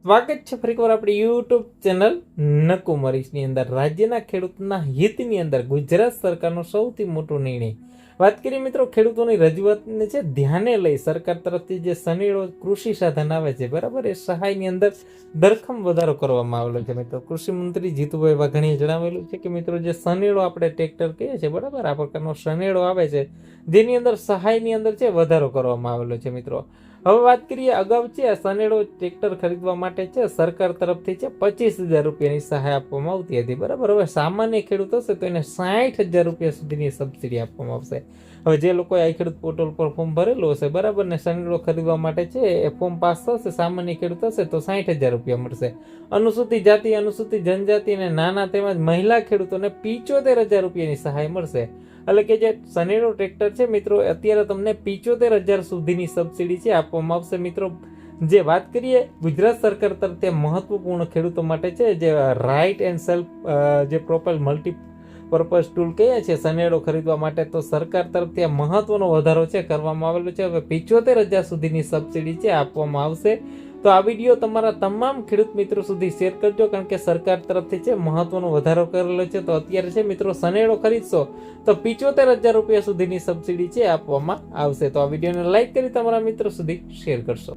સ્વાગત છે ફરીકવાર આપણી યુટ્યુબ ચેનલ નકુમરીશની અંદર. રાજ્યના ખેડૂતના હિતની અંદર ગુજરાત સરકારનો સૌથી મોટો નિર્ણય. વાત કરીએ મિત્રો, ખેડૂતોની રજૂઆતને છે ધ્યાને લઈ સરકાર તરફથી જે સનેડો કૃષિ સાધન આવે છે, બરાબર, એ સહાયની અંદર ધરખમ વધારો કરવામાં આવેલો છે. મિત્રો, કૃષિ મંત્રી જીતુભાઈ વાઘાણીએ જણાવેલું છે કે મિત્રો, જે સનેડો આપણે ટ્રેક્ટર કહીએ છીએ, બરાબર, આ પ્રકારનો સનેડો આવે છે જેની અંદર સહાયની અંદર છે વધારો કરવામાં આવેલો છે. મિત્રો, હવે વાત કરીએ, અગાઉ છે આ સનેડો ટ્રેક્ટર ખરીદવા માટે છે સરકાર તરફથી છે 25,000 રૂપિયાની સહાય આપવામાં આવતી હતી, બરાબર. હવે સામાન્ય ખેડૂત હશે તો એને 60,000 રૂપિયા સુધીની સબસિડી આપવામાં આવશે. હવે જે લોકોએ આ ખેડૂત પોર્ટલ પર ફોર્મ ભરેલું હશે, બરાબર, ને સનેડો ખરીદવા માટે છે એ ફોર્મ પાસ થશે, સામાન્ય ખેડૂત હશે તો 60,000 રૂપિયા મળશે. અનુસૂચિત જાતિ, અનુસૂચિત જનજાતિ અને નાના તેમજ મહિલા ખેડૂતોને 75,000 રૂપિયાની સહાય મળશે. એટલે કે જે સનેડો ટ્રેક્ટર છે મિત્રો, અત્યારે તમને 75,000 સુધીની સબસિડી છે આપવામાં આવશે. મિત્રો, જે વાત કરીએ ગુજરાત સરકાર તરફથી મહત્વપૂર્ણ ખેડૂતો માટે છે જે રાઇટ એન્ડ સેલ્ફ જે પ્રોપેલ મલ્ટીપર્પઝ ટૂલ કહીએ છીએ સનેડો ખરીદવા માટે, તો સરકાર તરફથી આ મહત્વનો વધારો છે કરવામાં આવેલો છે. હવે 75,000 સુધીની સબસિડી છે આપવામાં આવશે. તો આ વિડીયો તમારા તમામ ખેડૂત મિત્રો સુધી શેર કરજો, કારણ કે સરકાર તરફથી છે મહત્વનો વધારો કરેલો છે. તો અત્યારે છે મિત્રો, સનેડો ખરીદશો તો 75,000 રૂપિયા સુધીની સબસિડી છે આપવામાં આવશે. તો આ વિડીયોને લાઈક કરી તમારા મિત્રો સુધી શેર કરશો.